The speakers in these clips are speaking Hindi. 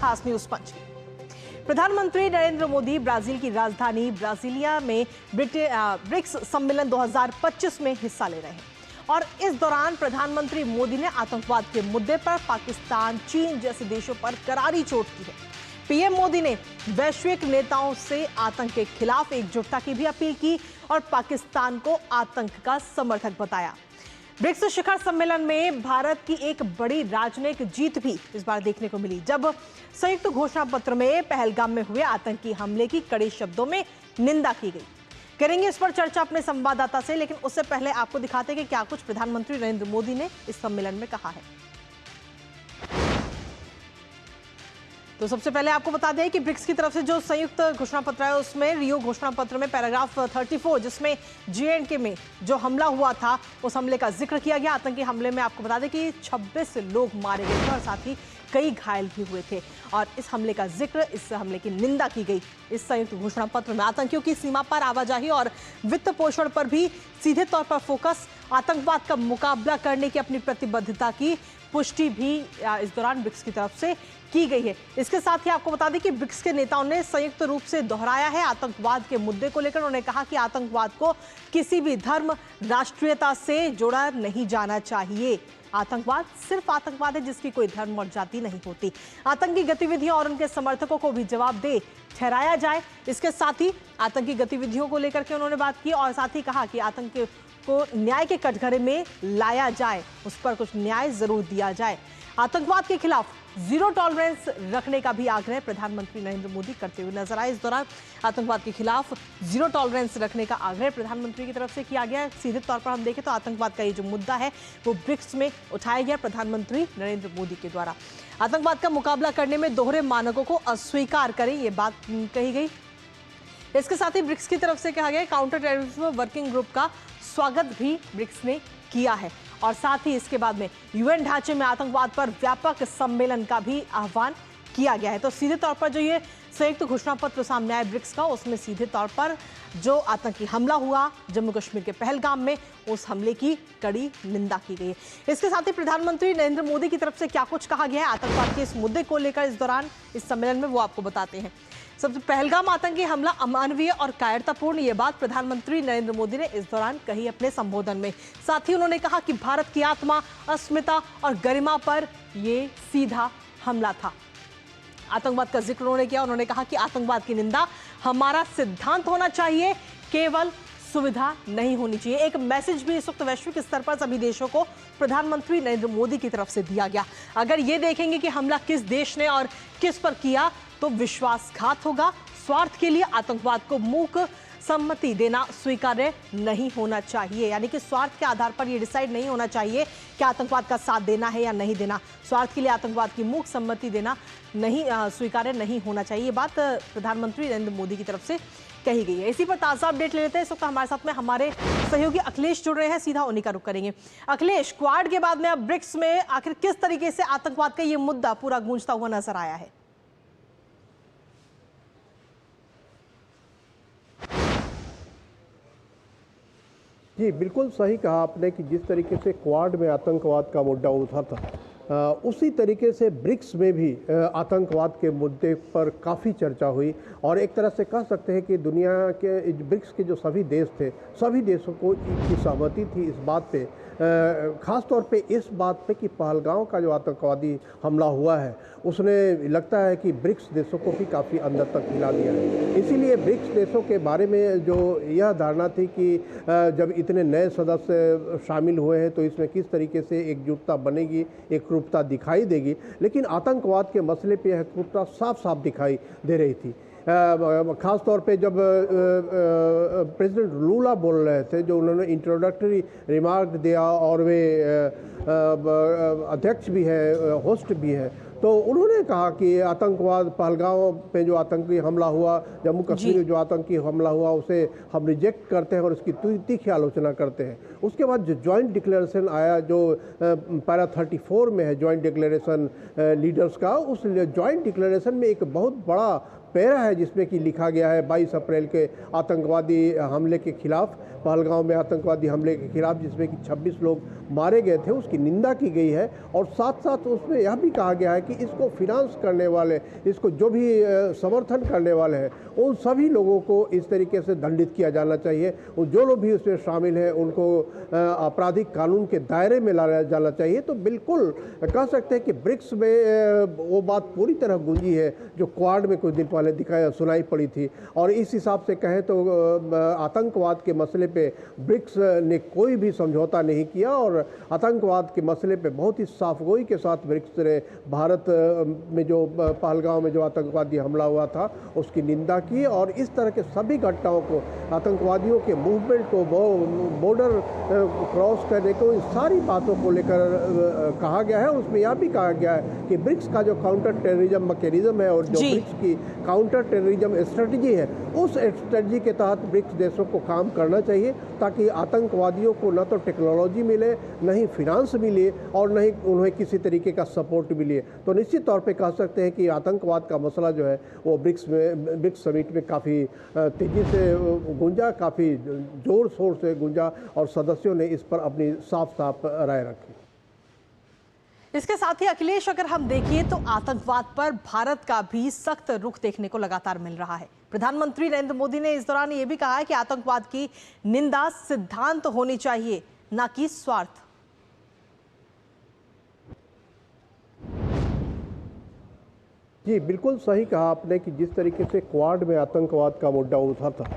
खास न्यूज पंच। प्रधानमंत्री नरेंद्र मोदी ब्राजील की राजधानी ब्राजीलिया में ब्रिक्स सम्मेलन 2025 में हिस्सा ले रहे हैं और इस दौरान प्रधानमंत्री मोदी ने आतंकवाद के मुद्दे पर पाकिस्तान, चीन जैसे देशों पर करारी चोट की है। पीएम मोदी ने वैश्विक नेताओं से आतंक के खिलाफ एकजुटता की भी अपील की और पाकिस्तान को आतंक का समर्थक बताया। ब्रिक्स शिखर सम्मेलन में भारत की एक बड़ी राजनयिक जीत भी इस बार देखने को मिली, जब संयुक्त घोषणा पत्र में पहलगाम में हुए आतंकी हमले की कड़े शब्दों में निंदा की गई। करेंगे इस पर चर्चा अपने संवाददाता से, लेकिन उससे पहले आपको दिखाते हैं कि क्या कुछ प्रधानमंत्री नरेंद्र मोदी ने इस सम्मेलन में कहा है। तो सबसे पहले आपको बता दें कि ब्रिक्स की तरफ से जो संयुक्त घोषणा पत्र है उसमें रियो घोषणा पत्र में पैराग्राफ 34 जिसमें JNK में जो हमला हुआ था उस हमले का जिक्र किया गया। आतंकी हमले में आपको बता दें कि 26 लोग मारे गए थे और साथ ही कई घायल भी हुए थे और इस हमले का जिक्र, इस हमले की निंदा की गई। इस संयुक्त घोषणा पत्र में आतंकियों की सीमा पर आवाजाही और वित्त पोषण पर भी सीधे तौर पर फोकस, आतंकवाद का मुकाबला करने की अपनी प्रतिबद्धता की पुष्टि भी इस दौरान ब्रिक्स की तरफ से की गई है। इसके साथ ही आपको बता दें कि ब्रिक्स के नेताओं ने संयुक्त रूप से दोहराया है आतंकवाद के मुद्दे को लेकर। उन्होंने कहा कि आतंकवाद को किसी भी धर्म, राष्ट्रीयता से जोड़ा नहीं जाना चाहिए। आतंकवाद सिर्फ आतंकवाद है जिसकी कोई धर्म और जाति नहीं होती। आतंकी गतिविधियों और उनके समर्थकों को भी जवाबदेह ठहराया जाए। इसके साथ ही आतंकी गतिविधियों को लेकर के उन्होंने बात की और साथ ही कहा कि आतंक को न्याय के कटघरे में लाया जाए, उस पर कुछ न्याय जरूर दिया जाए। आतंकवाद के खिलाफ जीरो टॉलरेंस रखने का भी आग्रह प्रधानमंत्री नरेंद्र मोदी करते हुए नजर आए। इस दौरान आतंकवाद के खिलाफ जीरो टॉलरेंस रखने का आग्रह प्रधानमंत्री की तरफ से किया गया। सीधे तौर पर हम देखें तो आतंकवाद का ये जो मुद्दा है वो ब्रिक्स में उठाया गया प्रधानमंत्री नरेंद्र मोदी के द्वारा। आतंकवाद का मुकाबला करने में दोहरे मानकों को अस्वीकार करें, ये बात कही गई। इसके साथ ही ब्रिक्स की तरफ से कहा गया काउंटर टेररिज्म वर्किंग ग्रुप का स्वागत भी ब्रिक्स ने किया है और साथ ही इसके बाद में UN ढांचे में आतंकवाद पर व्यापक सम्मेलन का भी आह्वान किया गया है। तो सीधे तौर पर जो ये संयुक्त घोषणा पत्र सामने आया ब्रिक्स का, उसमें सीधे तौर पर जो आतंकी हमला हुआ जम्मू कश्मीर के पहलगाम में, उस हमले की कड़ी निंदा की गई है। इसके साथ ही प्रधानमंत्री नरेंद्र मोदी की तरफ से क्या कुछ कहा गया है आतंकवाद के इस मुद्दे को लेकर इस दौरान इस सम्मेलन में, वो आपको बताते हैं। सबसे पहलगाम आतंकी हमला अमानवीय और कायरतापूर्ण, ये बात प्रधानमंत्री नरेंद्र मोदी ने इस दौरान कही अपने संबोधन में। साथ ही उन्होंने कहा कि भारत की आत्मा, अस्मिता और गरिमा पर ये सीधा हमला था। आतंकवाद का जिक्र उन्होंने किया। उन्होंने कहा कि आतंकवाद की निंदा हमारा सिद्धांत होना चाहिए, केवल सुविधा नहीं होनी चाहिए। एक मैसेज भी इस वक्त वैश्विक स्तर पर सभी देशों को प्रधानमंत्री नरेंद्र मोदी की तरफ से दिया गया। अगर ये देखेंगे कि हमला किस देश ने और किस पर किया तो विश्वासघात होगा। स्वार्थ के लिए आतंकवाद को मूक सम्मति देना स्वीकार्य नहीं होना चाहिए, यानी कि स्वार्थ के आधार पर यह डिसाइड नहीं होना चाहिए कि आतंकवाद का साथ देना है या नहीं देना। स्वार्थ के लिए आतंकवाद की मूक सम्मति देना नहीं स्वीकार्य नहीं होना चाहिए। ये बात प्रधानमंत्री नरेंद्र मोदी की तरफ से कही गई है। इसी पर ताज़ा अपडेट ले लेते हैं। इस वक्त हमारे साथ में हमारे सहयोगी अखिलेश जुड़ रहे हैं, सीधा उन्हीं का रुख करेंगे। अखिलेश, क्वाड के बाद में अब ब्रिक्स में आखिर किस तरीके से आतंकवाद का ये मुद्दा पूरा गूंजता हुआ नजर आया है? जी, बिल्कुल सही कहा आपने कि जिस तरीके से क्वाड में आतंकवाद का मुद्दा उठा था, उसी तरीके से ब्रिक्स में भी आतंकवाद के मुद्दे पर काफ़ी चर्चा हुई और एक तरह से कह सकते हैं कि दुनिया के ब्रिक्स के जो सभी देश थे, सभी देशों को की सहमति थी इस बात पे, ख़ास तौर पे इस बात पे कि पहलगाम का जो आतंकवादी हमला हुआ है उसने लगता है कि ब्रिक्स देशों को भी काफ़ी अंदर तक हिला दिया है। इसीलिए ब्रिक्स देशों के बारे में जो यह धारणा थी कि जब इतने नए सदस्य शामिल हुए हैं तो इसमें किस तरीके से एकजुटता बनेगी, एकरूपता दिखाई देगी, लेकिन आतंकवाद के मसले पे यह एकरूपता साफ साफ दिखाई दे रही थी। ख़ास तौर पे जब प्रेसिडेंट लूला बोल रहे थे, जो उन्होंने इंट्रोडक्टरी रिमार्क दिया और वे अध्यक्ष भी है, होस्ट भी है, तो उन्होंने कहा कि आतंकवाद, पहलगाम पे जो आतंकी हमला हुआ, जम्मू कश्मीर में जो आतंकी हमला हुआ, उसे हम रिजेक्ट करते हैं और उसकी तीखी आलोचना करते हैं। उसके बाद जो जॉइंट डिक्लेरेशन आया, जो पैरा 34 में है जॉइंट डिक्लेरेशन लीडर्स का, उस जॉइंट डिक्लेरेशन में एक बहुत बड़ा पैरा है जिसमें कि लिखा गया है 22 अप्रैल के आतंकवादी हमले के खिलाफ, पहलगांव में आतंकवादी हमले के खिलाफ जिसमें कि 26 लोग मारे गए थे, उसकी निंदा की गई है। और साथ साथ उसमें यह भी कहा गया है कि इसको फिनांस करने वाले, इसको जो भी समर्थन करने वाले हैं, उन सभी लोगों को इस तरीके से दंडित किया जाना चाहिए। जो लोग भी उसमें शामिल हैं उनको आपराधिक कानून के दायरे में लाया जाना चाहिए। तो बिल्कुल कह सकते हैं कि ब्रिक्स में वो बात पूरी तरह गूंजी है जो क्वाड में कुछ दिन पहले सुनाई पड़ी थी। और इस हिसाब से कहें तो आतंकवाद के मसले पे ब्रिक्स ने कोई भी समझौता नहीं किया और आतंकवाद के मसले पे बहुत ही साफगोई के साथ ब्रिक्स ने भारत में जो पहलगांव में जो आतंकवादी हमला हुआ था उसकी निंदा की। और इस तरह के सभी घटनाओं को, आतंकवादियों के मूवमेंट को, बॉर्डर क्रॉस करने को, इन सारी बातों को लेकर कहा गया है। उसमें यह भी कहा गया है कि ब्रिक्स का जो काउंटर टेररिज्म मैकेनिज्म है और जो ब्रिक्स की काउंटर टेररिज्म स्ट्रेटजी है, उस स्ट्रेटजी के तहत ब्रिक्स देशों को काम करना चाहिए ताकि आतंकवादियों को न तो टेक्नोलॉजी मिले, न ही फिनांस मिले और न ही उन्हें किसी तरीके का सपोर्ट मिले। तो निश्चित तौर पे कह सकते हैं कि आतंकवाद का मसला जो है वो ब्रिक्स समिट में काफ़ी तेज़ी से गूंजा, काफ़ी ज़ोर शोर से गूंजा और सदस्यों ने इस पर अपनी साफ साफ राय रखी। इसके साथ ही अखिलेश, अगर हम देखिए तो आतंकवाद पर भारत का भी सख्त रुख देखने को लगातार मिल रहा है। प्रधानमंत्री नरेंद्र मोदी ने इस दौरान ये भी कहा है कि आतंकवाद की निंदा सिद्धांत होनी चाहिए, ना कि स्वार्थ। जी बिल्कुल सही कहा आपने कि जिस तरीके से क्वाड में आतंकवाद का मुद्दा उठा था,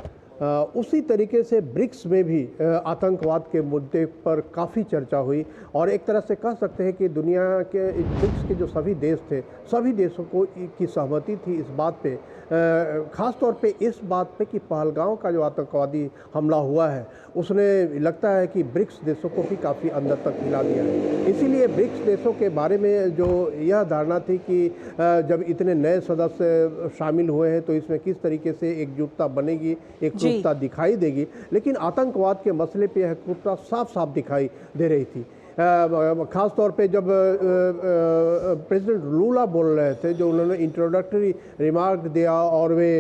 उसी तरीके से ब्रिक्स में भी आतंकवाद के मुद्दे पर काफ़ी चर्चा हुई। और एक तरह से कह सकते हैं कि दुनिया के ब्रिक्स के जो सभी देश थे, सभी देशों को की सहमति थी इस बात पे, ख़ास तौर पे इस बात पे कि पहलगांव का जो आतंकवादी हमला हुआ है उसने लगता है कि ब्रिक्स देशों को भी काफ़ी अंदर तक हिला दिया है। इसीलिए ब्रिक्स देशों के बारे में जो यह धारणा थी कि जब इतने नए सदस्य शामिल हुए हैं तो इसमें किस तरीके से एकजुटता बनेगी, एकजुटता दिखाई देगी। लेकिन आतंकवाद के मसले पे यह एकजुटता साफ साफ दिखाई दे रही थी। ख़ास तौर पे जब प्रेसिडेंट लूला बोल रहे थे, जो उन्होंने इंट्रोडक्टरी रिमार्क दिया और वे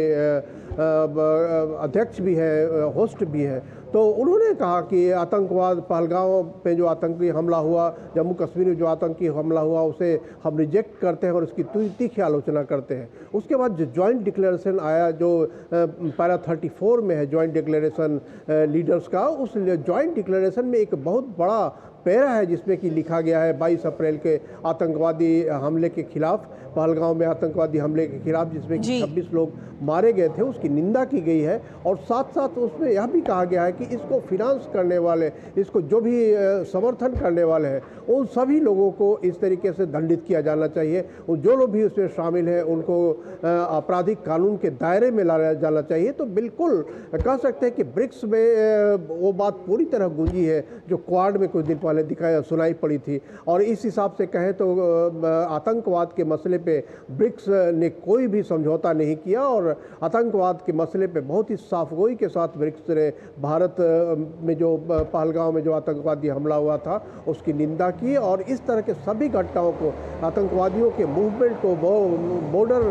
अध्यक्ष भी है, होस्ट भी है, तो उन्होंने कहा कि आतंकवाद, पहलगांव पे जो आतंकी हमला हुआ, जम्मू कश्मीर में जो आतंकी हमला हुआ, उसे हम रिजेक्ट करते हैं और उसकी तीखी आलोचना करते हैं। उसके बाद जो जॉइंट डिक्लेरेशन आया, जो पैरा 34 में है जॉइंट डिक्लेरेशन लीडर्स का, उस जॉइंट डिक्लेरेशन में एक बहुत बड़ा पैरा है जिसमें कि लिखा गया है 22 अप्रैल के आतंकवादी हमले के खिलाफ, पहलगांव में आतंकवादी हमले के खिलाफ जिसमें कि 26 लोग मारे गए थे, उसकी निंदा की गई है। और साथ साथ उसमें यह भी कहा गया है कि इसको फिनांस करने वाले, इसको जो भी समर्थन करने वाले हैं, उन सभी लोगों को इस तरीके से दंडित किया जाना चाहिए। जो लोग भी उसमें शामिल हैं उनको आपराधिक कानून के दायरे में लाया जाना चाहिए। तो बिल्कुल कह सकते हैं कि ब्रिक्स में वो बात पूरी तरह गूंजी है जो क्वाड में कुछ दिन पहले सुनाई पड़ी थी। और इस हिसाब से कहें तो आतंकवाद के मसले पे ब्रिक्स ने कोई भी समझौता नहीं किया और आतंकवाद के मसले पे बहुत ही साफगोई के साथ ब्रिक्स ने भारत में जो पहलगांव में जो आतंकवादी हमला हुआ था उसकी निंदा की। और इस तरह के सभी घटनाओं को, आतंकवादियों के मूवमेंट को, बॉर्डर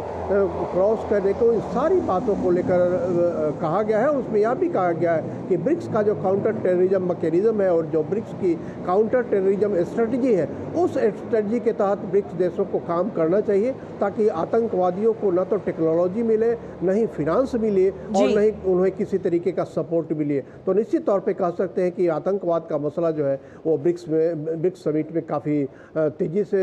क्रॉस करने को, इन सारी बातों को लेकर कहा गया है। उसमें यह भी कहा गया है कि ब्रिक्स का जो काउंटर टेररिज्म मैकेनिज्म है और जो ब्रिक्स की काउंटर टेररिज्म स्ट्रेटजी है, उस स्ट्रेटजी के तहत ब्रिक्स देशों को काम करना चाहिए ताकि आतंकवादियों को न तो टेक्नोलॉजी मिले, न ही फिनांस मिले और न ही उन्हें किसी तरीके का सपोर्ट मिले। तो निश्चित तौर पे कह सकते हैं कि आतंकवाद का मसला जो है वो ब्रिक्स समिट में काफ़ी तेज़ी से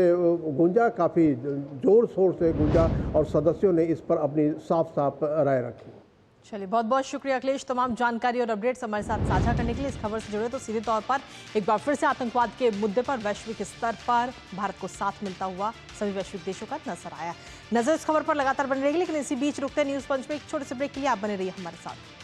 गूंजा, काफ़ी ज़ोर शोर से गूंजा और सदस्यों ने इस पर अपनी साफ साफ राय रखी। चलिए, बहुत बहुत शुक्रिया अखिलेश, तमाम जानकारी और अपडेट्स हमारे साथ साझा करने के लिए। इस खबर से जुड़े तो सीधे तौर पर एक बार फिर से आतंकवाद के मुद्दे पर वैश्विक स्तर पर भारत को साथ मिलता हुआ सभी वैश्विक देशों का नजर आया। नजर इस खबर पर लगातार बनी रहेगी, लेकिन इसी बीच रुकते न्यूज़ पंच में एक छोटे से ब्रेक के लिए आप बने रहिए हमारे साथ।